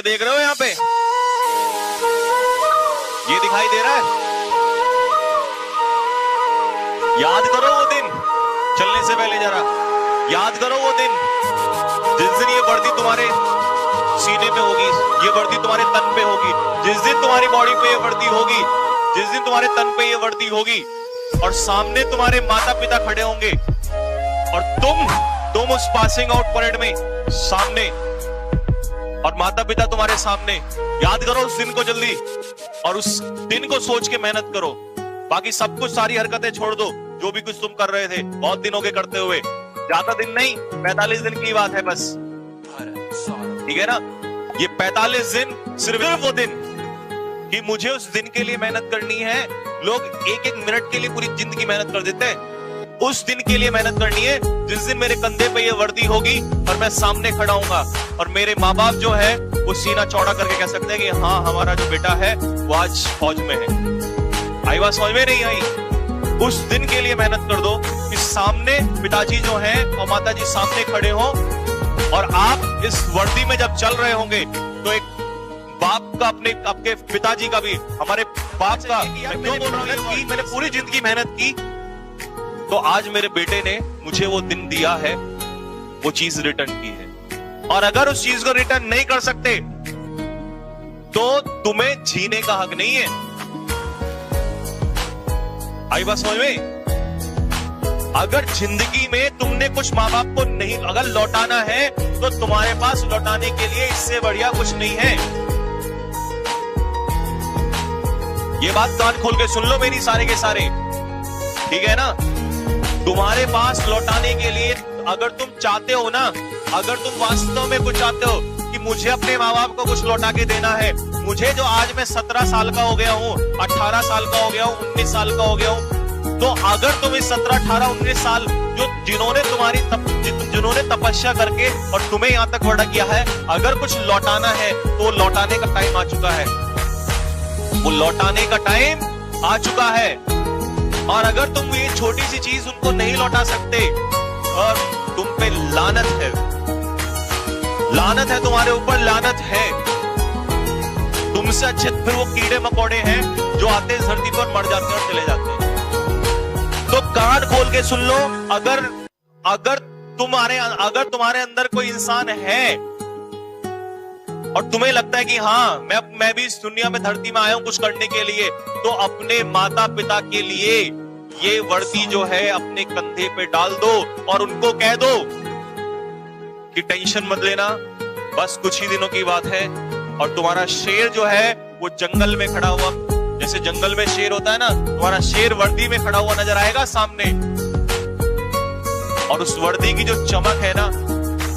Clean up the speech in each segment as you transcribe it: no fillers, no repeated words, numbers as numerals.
देख रहे हो यहाँ पे, ये दिखाई दे रहा है? याद करो वो दिन, चलने से पहले जरा याद करो वो दिन जिस दिन ये वर्दी तुम्हारे सीने पे होगी, ये वर्दी तुम्हारे तन पे होगी, जिस दिन तुम्हारी बॉडी पे ये वर्दी होगी, जिस दिन तुम्हारे तन पे ये वर्दी होगी और सामने तुम्हारे माता पिता खड़े होंगे और तुम उस पासिंग आउट परेड में सामने और माता पिता तुम्हारे सामने। याद करो उस दिन को जल्दी और उस दिन को सोच के मेहनत करो। बाकी सब कुछ, सारी हरकतें छोड़ दो, जो भी कुछ तुम कर रहे थे बहुत दिनों के करते हुए। ज्यादा दिन नहीं, 45 दिन की बात है बस, ठीक है ना? ये 45 दिन सिर्फ वो दिन कि मुझे उस दिन के लिए मेहनत करनी है। लोग एक एक मिनट के लिए पूरी जिंदगी मेहनत कर देते हैं। उस दिन के लिए मेहनत करनी है जिस दिन मेरे कंधे पे ये वर्दी होगी और मैं सामने खड़ा हूंगा और मेरे माँ बाप जो है वो सीना चौड़ा करके कह सकते हैं कि हाँ, हमारा जो बेटा है वो आज फौज में है। आई बात समझ में नहीं आई? उस दिन के लिए मेहनत कर दो कि सामने पिताजी जो हैं और माताजी सामने खड़े हों और आप इस वर्दी में जब चल रहे होंगे तो एक बाप का, अपने आपके पिताजी का भी, हमारे बाप का, मैं क्यों बोल रहा हूं, मैंने पूरी जिंदगी मेहनत की तो आज मेरे बेटे ने मुझे वो दिन दिया है, वो चीज रिटर्न की है। और अगर उस चीज को रिटर्न नहीं कर सकते तो तुम्हें जीने का हक नहीं है। आई बात समझ में? अगर जिंदगी में तुमने कुछ माँ बाप को नहीं अगर लौटाना है तो तुम्हारे पास लौटाने के लिए इससे बढ़िया कुछ नहीं है। ये बात कान खोल के सुन लो मेरी, सारे के सारे, ठीक है ना? तुम्हारे पास लौटाने के लिए अगर तुम चाहते हो ना, अगर तुम वास्तव में कुछ चाहते हो कि मुझे अपने माँ बाप को कुछ लौटा के देना है, मुझे जो आज मैं 17 साल का हो गया हूँ, 18 साल का हो गया हूँ, 19 साल का हो गया हूँ, तो अगर तुम इस 17, 18, 19 साल जिन्होंने तपस्या करके और तुम्हें यहाँ तक बड़ा किया है, अगर कुछ लौटाना है तो लौटाने का टाइम आ चुका है। वो लौटाने का टाइम आ चुका है। और अगर तुम ये छोटी सी चीज उनको नहीं लौटा सकते और तुम पे लानत है, लानत है तुम्हारे ऊपर, लानत है। तुमसे अच्छे फिर वो कीड़े मकोड़े हैं जो आते हैं धरती पर, मर जाते हैं और चले जाते हैं। तो कान खोल के सुन लो, अगर तुम्हारे अंदर कोई इंसान है और तुम्हें लगता है कि हाँ, मैं भी इस दुनिया में, धरती में आया हूं कुछ करने के लिए, तो अपने माता पिता के लिए ये वर्दी जो है अपने कंधे पे डाल दो और उनको कह दो कि टेंशन मत लेना, बस कुछ ही दिनों की बात है और तुम्हारा शेर जो है वो जंगल में खड़ा हुआ, जैसे जंगल में शेर होता है ना, तुम्हारा शेर वर्दी में खड़ा हुआ नजर आएगा सामने। और उस वर्दी की जो चमक है ना,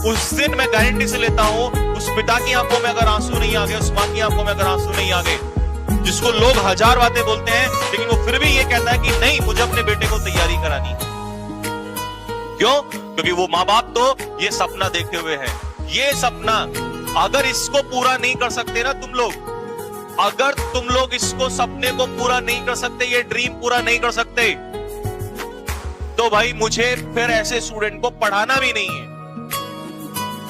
उस दिन मैं गारंटी से लेता हूं, उस पिता की आंखों में अगर आंसू नहीं आ गए, उस मां की आंखों में अगर आंसू नहीं आ गए, जिसको लोग हजार बातें बोलते हैं लेकिन वो फिर भी ये कहता है कि नहीं, मुझे अपने बेटे को तैयारी करानी। क्यों? क्योंकि वो माँ बाप तो ये सपना देखे हुए हैं। ये सपना अगर इसको पूरा नहीं कर सकते ना तुम लोग, अगर तुम लोग इसको, सपने को पूरा नहीं कर सकते, ये ड्रीम पूरा नहीं कर सकते, तो भाई मुझे फिर ऐसे स्टूडेंट को पढ़ाना भी नहीं है।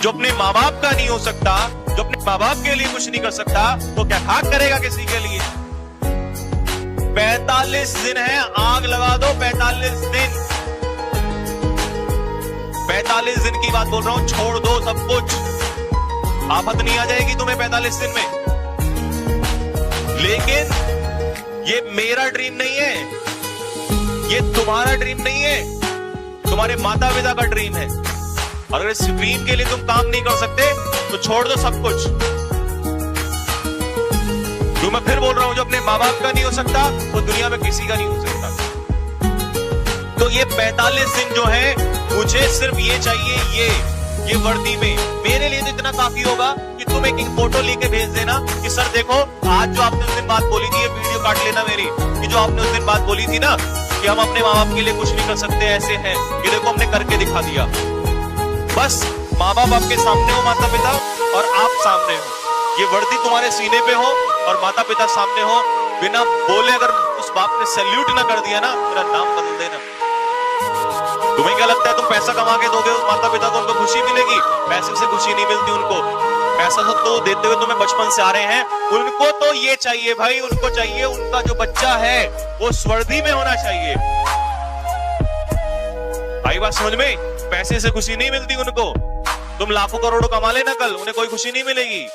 जो अपने माँ बाप का नहीं हो सकता, जो अपने माँ बाप के लिए कुछ नहीं कर सकता, तो क्या खाक करेगा किसी के लिए? 45 दिन है, आग लगा दो 45 दिन। 45 दिन की बात बोल रहा हूं, छोड़ दो सब कुछ, आफत नहीं आ जाएगी तुम्हें 45 दिन में। लेकिन ये मेरा ड्रीम नहीं है, ये तुम्हारा ड्रीम नहीं है, तुम्हारे माता पिता का ड्रीम है। अगर इस ड्रीम के लिए तुम काम नहीं कर सकते तो छोड़ दो सब कुछ। जो मैं फिर बोल रहा हूं, जो अपने माँ बाप का नहीं हो सकता वो दुनिया में किसी का नहीं हो सकता। तो ये 45 दिन जो है, मुझे सिर्फ ये चाहिए, ये वर्दी में मेरे लिए तो इतना काफी होगा कि तुम एक फोटो लेके भेज देना कि सर देखो, आज जो आपने उस दिन बात बोली थी, ये वीडियो काट लेना मेरी, कि जो आपने उस दिन बात बोली थी ना कि हम अपने माँ बाप के लिए कुछ नहीं कर सकते, ऐसे हैं, ये देखो हमने करके दिखा दिया। बस माँ बाप आपके सामने हो, माता पिता, और आप सामने हो, ये वर्दी तुम्हारे सीने पे हो और माता पिता सामने हो, बिना बोले अगर उस बाप ने सैल्यूट ना कर दिया ना, मेरा नाम बदल देना। तुम्हें क्या लगता है तुम पैसा कमा के दोगे माता पिता को, उनको खुशी मिलेगी? पैसे से खुशी नहीं मिलती उनको। पैसा तो देते हुए तुम्हें बचपन से आ रहे हैं, उनको तो ये चाहिए भाई, उनको चाहिए उनका जो बच्चा है वो स्वर्दी में होना चाहिए। आई बात समझ में? पैसे से खुशी नहीं मिलती उनको। तुम लाखों करोड़ों कमा लेना, कल उन्हें कोई खुशी नहीं मिलेगी।